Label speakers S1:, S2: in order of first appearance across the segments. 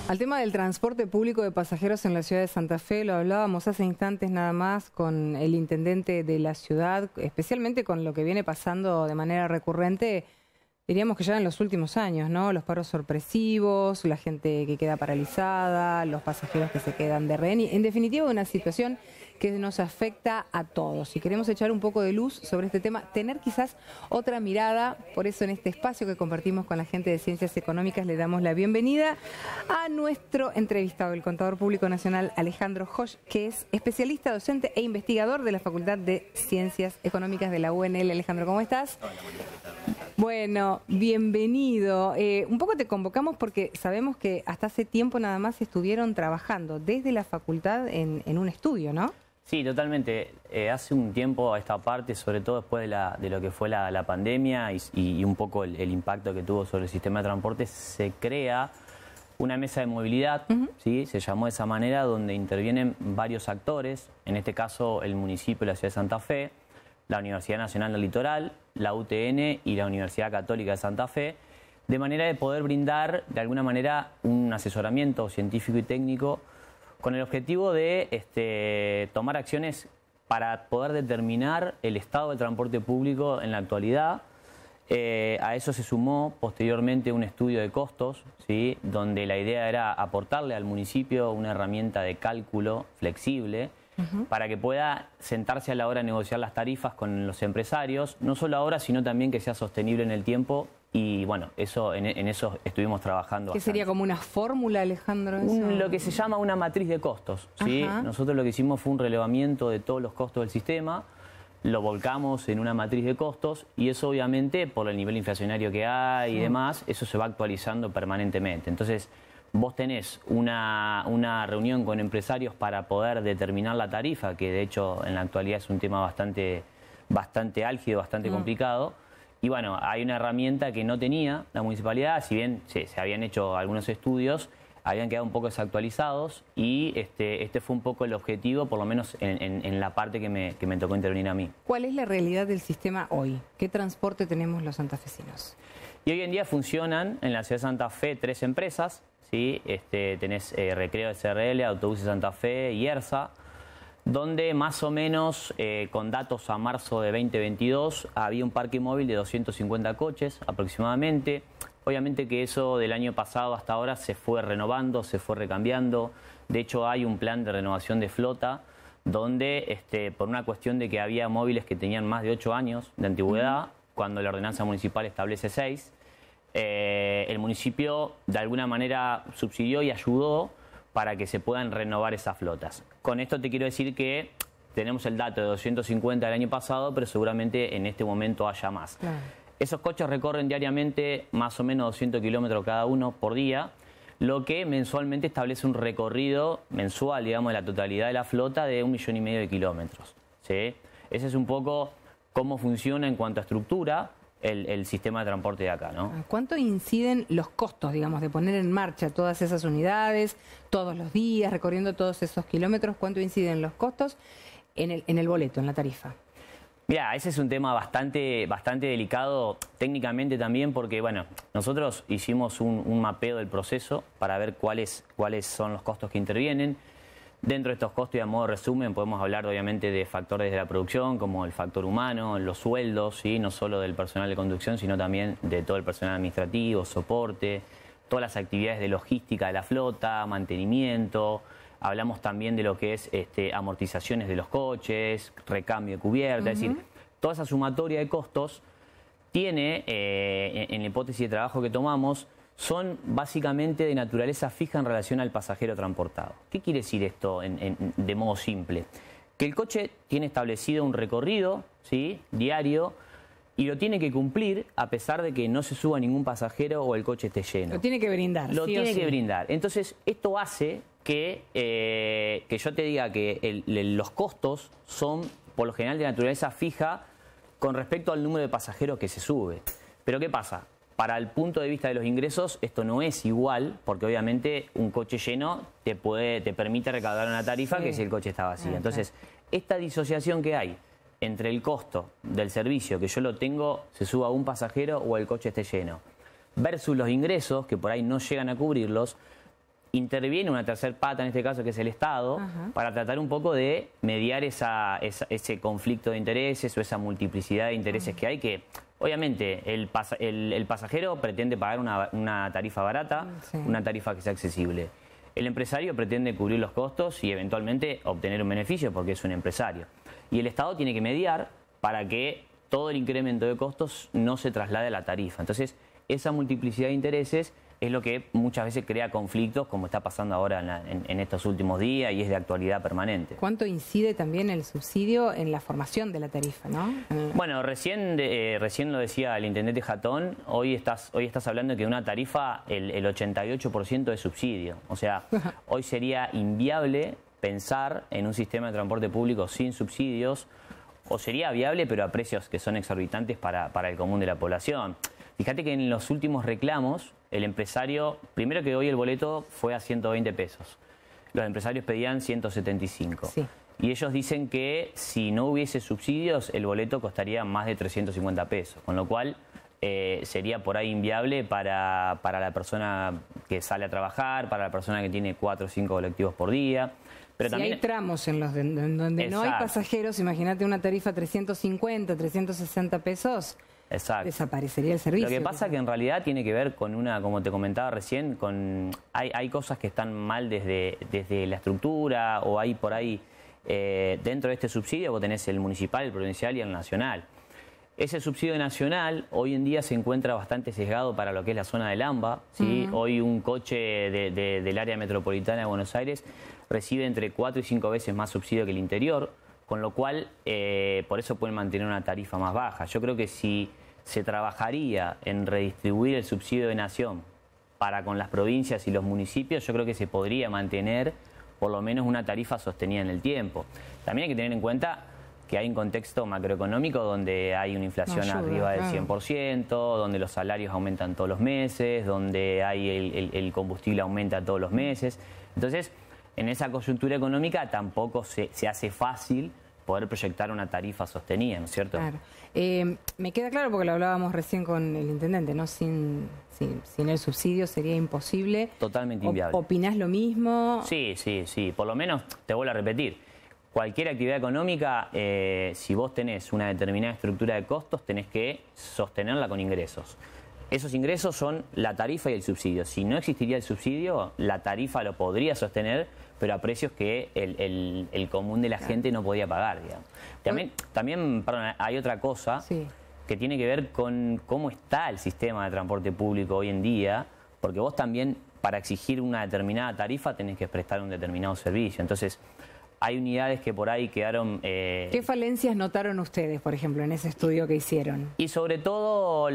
S1: Al tema del transporte público de pasajeros en la ciudad de Santa Fe, lo hablábamos hace instantes nada más con el intendente de la ciudad, especialmente con lo que viene pasando de manera recurrente, diríamos que ya en los últimos años, ¿no? Los paros sorpresivos, la gente que queda paralizada, los pasajeros que se quedan de rehén, y en definitiva una situación que nos afecta a todos. Y queremos echar un poco de luz sobre este tema, tener quizás otra mirada, por eso en este espacio que compartimos con la gente de Ciencias Económicas le damos la bienvenida a nuestro entrevistado, el Contador Público Nacional Alejandro Josh, que es especialista, docente e investigador de la Facultad de Ciencias Económicas de la UNL. Alejandro, ¿cómo estás? Bueno, bienvenido. Un poco te convocamos porque sabemos que hasta hace tiempo nada más estuvieron trabajando desde la facultad en un estudio, ¿no?
S2: Sí, totalmente. Hace un tiempo a esta parte, sobre todo después de lo que fue la pandemia y un poco el impacto que tuvo sobre el sistema de transporte, se crea una mesa de movilidad, ¿sí? Se llamó de esa manera, donde intervienen varios actores, en este caso el municipio de la ciudad de Santa Fe, la Universidad Nacional del Litoral, la UTN y la Universidad Católica de Santa Fe, de manera de poder brindar de alguna manera un asesoramiento científico y técnico con el objetivo de tomar acciones para poder determinar el estado del transporte público en la actualidad. A eso se sumó posteriormente un estudio de costos, ¿sí? Donde la idea era aportarle al municipio una herramienta de cálculo flexible para que pueda sentarse a la hora de negociar las tarifas con los empresarios, no solo ahora, sino también que sea sostenible en el tiempo. Y bueno, en eso estuvimos trabajando.
S1: ¿Qué sería como una fórmula, Alejandro?
S2: Lo que se llama una matriz de costos, ¿sí? Nosotros lo que hicimos fue un relevamiento de todos los costos del sistema, lo volcamos en una matriz de costos y eso obviamente, por el nivel inflacionario que hay y demás, eso se va actualizando permanentemente. Entonces, vos tenés una reunión con empresarios para poder determinar la tarifa, que de hecho en la actualidad es un tema bastante álgido, bastante complicado. Y bueno, hay una herramienta que no tenía la municipalidad, si bien se habían hecho algunos estudios, habían quedado un poco desactualizados y este fue un poco el objetivo, por lo menos en la parte que me tocó intervenir a mí.
S1: ¿Cuál es la realidad del sistema hoy? ¿Qué transporte tenemos los santafesinos?
S2: Y hoy en día funcionan en la ciudad de Santa Fe 3 empresas, ¿sí? Tenés Recreo SRL, Autobuses Santa Fe y ERSA, donde más o menos, con datos a marzo de 2022, había un parque móvil de 250 coches aproximadamente. Obviamente que eso del año pasado hasta ahora se fue renovando, se fue recambiando. De hecho, hay un plan de renovación de flota donde, por una cuestión de que había móviles que tenían más de 8 años de antigüedad, cuando la ordenanza municipal establece 6, el municipio de alguna manera subsidió y ayudó para que se puedan renovar esas flotas. Con esto te quiero decir que tenemos el dato de 250 del año pasado, pero seguramente en este momento haya más. Claro. Esos coches recorren diariamente más o menos 200 kilómetros cada uno por día, lo que mensualmente establece un recorrido mensual, digamos, de la totalidad de la flota de 1,5 millones de kilómetros, ¿sí? Ese es un poco cómo funciona en cuanto a estructura el sistema de transporte de acá, ¿no?
S1: ¿Cuánto inciden los costos, digamos, de poner en marcha todas esas unidades, todos los días, recorriendo todos esos kilómetros? ¿Cuánto inciden los costos en el boleto, en la tarifa?
S2: Mira, ese es un tema bastante delicado técnicamente también porque, bueno, nosotros hicimos un mapeo del proceso para ver cuáles son los costos que intervienen. Dentro de estos costos, y a modo de resumen, podemos hablar obviamente de factores de la producción, como el factor humano, los sueldos, ¿sí? No solo del personal de conducción, sino también de todo el personal administrativo, soporte, todas las actividades de logística de la flota, mantenimiento. Hablamos también de lo que es amortizaciones de los coches, recambio de cubierta, es decir, toda esa sumatoria de costos tiene, en la hipótesis de trabajo que tomamos, son básicamente de naturaleza fija en relación al pasajero transportado. ¿Qué quiere decir esto de modo simple? Que el coche tiene establecido un recorrido, ¿sí? Diario y lo tiene que cumplir a pesar de que no se suba ningún pasajero o el coche esté lleno.
S1: Lo tiene que brindar.
S2: Lo tiene que brindar. Entonces, esto hace que yo te diga que los costos son, por lo general, de naturaleza fija con respecto al número de pasajeros que se sube. Pero ¿qué pasa? Para el punto de vista de los ingresos, esto no es igual, porque obviamente un coche lleno te permite recaudar una tarifa que si el coche está vacío. Entonces, esta disociación que hay entre el costo del servicio, que yo lo tengo, se suba un pasajero o el coche esté lleno, versus los ingresos, que por ahí no llegan a cubrirlos, interviene una tercer pata, en este caso que es el Estado, para tratar un poco de mediar ese conflicto de intereses o esa multiplicidad de intereses que hay, que obviamente el pasajero pretende pagar una tarifa barata, una tarifa que sea accesible. El empresario pretende cubrir los costos y eventualmente obtener un beneficio porque es un empresario. Y el Estado tiene que mediar para que todo el incremento de costos no se traslade a la tarifa. Entonces, esa multiplicidad de intereses es lo que muchas veces crea conflictos, como está pasando ahora en estos últimos días y es de actualidad permanente.
S1: ¿Cuánto incide también el subsidio en la formación de la tarifa, no?
S2: Bueno, recién lo decía el intendente Jatón, hoy estás hablando de que una tarifa, el 88% es subsidio. O sea, hoy sería inviable pensar en un sistema de transporte público sin subsidios, o sería viable pero a precios que son exorbitantes para el común de la población. Fíjate que en los últimos reclamos, el empresario, primero que hoy el boleto fue a 120 pesos. Los empresarios pedían 175. Sí. Y ellos dicen que si no hubiese subsidios, el boleto costaría más de 350 pesos. Con lo cual, sería por ahí inviable para la persona que sale a trabajar, para la persona que tiene 4 o 5 colectivos por día. Pero también
S1: hay tramos en los donde no hay pasajeros, imagínate una tarifa 350, 360 pesos.
S2: Exacto.
S1: Desaparecería el servicio.
S2: Lo que pasa es que en realidad tiene que ver con como te comentaba recién, hay cosas que están mal desde la estructura, o hay por ahí, dentro de este subsidio vos tenés el municipal, el provincial y el nacional. Ese subsidio nacional hoy en día se encuentra bastante sesgado para lo que es la zona del AMBA, ¿sí? Hoy un coche del área metropolitana de Buenos Aires recibe entre 4 y 5 veces más subsidio que el interior, con lo cual por eso pueden mantener una tarifa más baja. Yo creo que si se trabajaría en redistribuir el subsidio de nación para con las provincias y los municipios, yo creo que se podría mantener por lo menos una tarifa sostenida en el tiempo. También hay que tener en cuenta que hay un contexto macroeconómico donde hay una inflación arriba del 100%, donde los salarios aumentan todos los meses, donde el combustible aumenta todos los meses. Entonces, en esa coyuntura económica tampoco se hace fácil poder proyectar una tarifa sostenida, ¿no es cierto?
S1: Claro. Me queda claro porque lo hablábamos recién con el intendente, ¿no? Sin el subsidio sería imposible.
S2: Totalmente inviable.
S1: ¿Opinás lo mismo?
S2: Sí. Por lo menos, te vuelvo a repetir, cualquier actividad económica, si vos tenés una determinada estructura de costos, tenés que sostenerla con ingresos. Esos ingresos son la tarifa y el subsidio. Si no existiría el subsidio, la tarifa lo podría sostener, pero a precios que el común de la gente no podía pagar, digamos. También perdón, hay otra cosa que tiene que ver con cómo está el sistema de transporte público hoy en día, porque vos también, para exigir una determinada tarifa, tenés que prestar un determinado servicio. Entonces, hay unidades que por ahí quedaron...
S1: ¿Qué falencias notaron ustedes, por ejemplo, en ese estudio que hicieron?
S2: Y sobre todo,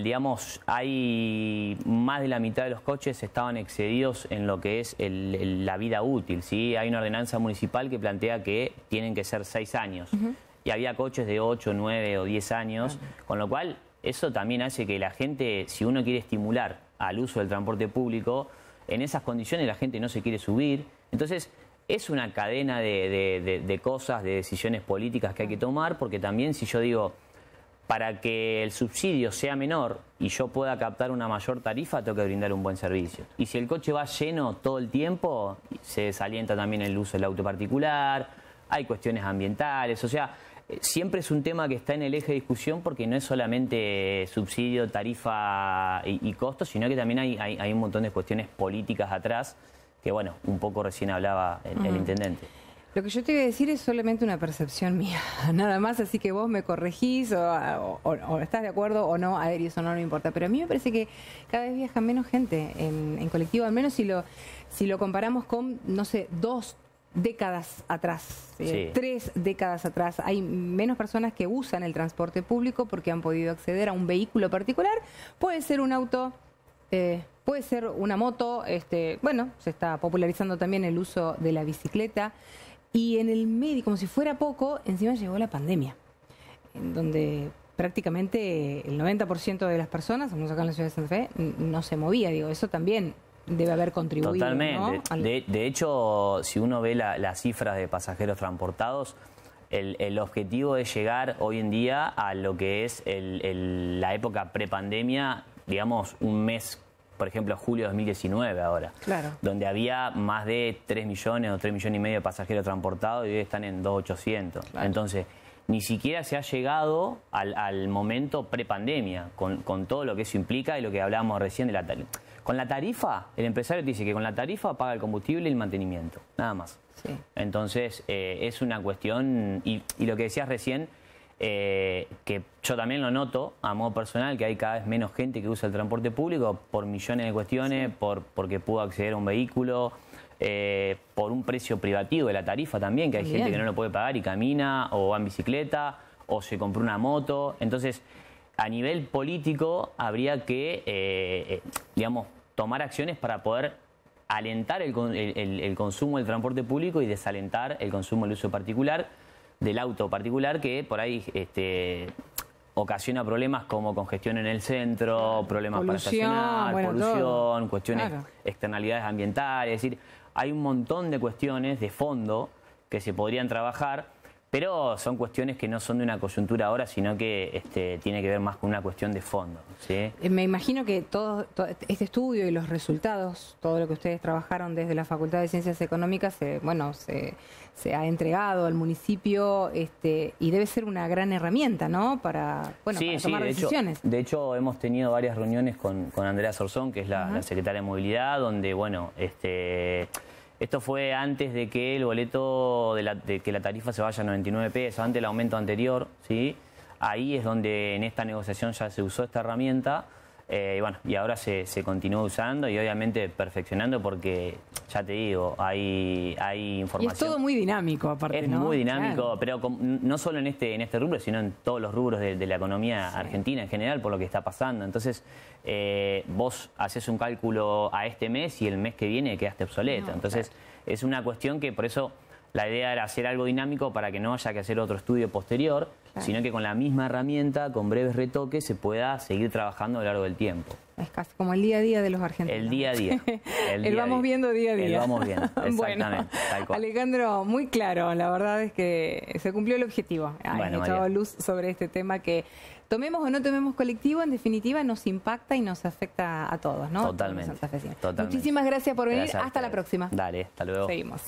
S2: digamos, hay más de la mitad de los coches estaban excedidos en lo que es la vida útil, ¿sí? Hay una ordenanza municipal que plantea que tienen que ser 6 años. Y había coches de 8, 9 o 10 años, con lo cual eso también hace que la gente, si uno quiere estimular al uso del transporte público, en esas condiciones la gente no se quiere subir. Entonces, es una cadena de cosas, de decisiones políticas que hay que tomar, porque también si yo digo, para que el subsidio sea menor y yo pueda captar una mayor tarifa, tengo que brindar un buen servicio. Y si el coche va lleno todo el tiempo, se desalienta también el uso del auto particular, hay cuestiones ambientales, o sea, siempre es un tema que está en el eje de discusión porque no es solamente subsidio, tarifa y costos, sino que también hay un montón de cuestiones políticas atrás, que bueno, un poco recién hablaba el intendente.
S1: Lo que yo te voy a decir es solamente una percepción mía, nada más, así que vos me corregís o estás de acuerdo o no, a ver, eso no me importa. Pero a mí me parece que cada vez viaja menos gente en colectivo, al menos si lo comparamos con, no sé, 2 décadas atrás, 3 décadas atrás. Hay menos personas que usan el transporte público porque han podido acceder a un vehículo particular. Puede ser un auto... puede ser una moto, bueno, se está popularizando también el uso de la bicicleta y en el medio, como si fuera poco, encima llegó la pandemia, en donde prácticamente el 90% de las personas, al menos acá en la ciudad de Santa Fe, no se movía. Digo, eso también debe haber contribuido.
S2: Totalmente.
S1: ¿No?
S2: De hecho, si uno ve las cifras de pasajeros transportados, el objetivo es llegar hoy en día a lo que es la época prepandemia, digamos, un mes por ejemplo, julio de 2019 ahora,
S1: claro,
S2: donde había más de 3 millones o 3 millones y medio de pasajeros transportados y hoy están en 2.800.000.
S1: Claro.
S2: Entonces, ni siquiera se ha llegado al momento prepandemia, con todo lo que eso implica y lo que hablábamos recién de la tarifa. Con la tarifa, el empresario te dice que con la tarifa paga el combustible y el mantenimiento, nada más.
S1: sí.
S2: Entonces, es una cuestión, y lo que decías recién, que yo también lo noto a modo personal, que hay cada vez menos gente que usa el transporte público por millones de cuestiones, porque pudo acceder a un vehículo, por un precio privativo de la tarifa también, que hay gente que no lo puede pagar y camina, o va en bicicleta, o se compró una moto. Entonces, a nivel político habría que, digamos, tomar acciones para poder alentar el consumo del transporte público y desalentar el consumo del uso particular, del auto particular, que por ahí ocasiona problemas como congestión en el centro, problemas para estacionar, polución, cuestiones, externalidades ambientales. Es decir, hay un montón de cuestiones de fondo que se podrían trabajar, pero son cuestiones que no son de una coyuntura ahora, sino que tiene que ver más con una cuestión de fondo, ¿sí?
S1: Me imagino que todo este estudio y los resultados, todo lo que ustedes trabajaron desde la Facultad de Ciencias Económicas, se ha entregado al municipio y debe ser una gran herramienta, ¿no? Para tomar decisiones.
S2: De hecho, hemos tenido varias reuniones con Andrea Sorzón, que es la secretaria de Movilidad, donde, bueno, esto fue antes de que el boleto, de que la tarifa se vaya a 99 pesos, antes del aumento anterior, ¿sí? Ahí es donde en esta negociación ya se usó esta herramienta, y ahora se continúa usando y obviamente perfeccionando, porque, ya te digo, hay información.
S1: Y es todo muy dinámico, aparte,
S2: es
S1: ¿no?
S2: muy dinámico,
S1: claro.
S2: pero no solo en este rubro, sino en todos los rubros de la economía argentina en general, por lo que está pasando. Entonces, vos haces un cálculo a este mes y el mes que viene quedaste obsoleto. Entonces, es una cuestión que, por eso, la idea era hacer algo dinámico para que no haya que hacer otro estudio posterior, sino que con la misma herramienta, con breves retoques, se pueda seguir trabajando a lo largo del tiempo.
S1: Es casi como el día a día de los argentinos.
S2: El día a día.
S1: El vamos viendo día a día.
S2: El vamos viendo, exactamente.
S1: Bueno,
S2: tal cual.
S1: Alejandro, muy claro, la verdad es que se cumplió el objetivo. Has echado luz sobre este tema que, tomemos o no tomemos colectivo, en definitiva nos impacta y nos afecta a todos, ¿no?
S2: Totalmente.
S1: Muchísimas gracias por venir. Hasta la próxima.
S2: Dale, hasta luego.
S1: Seguimos.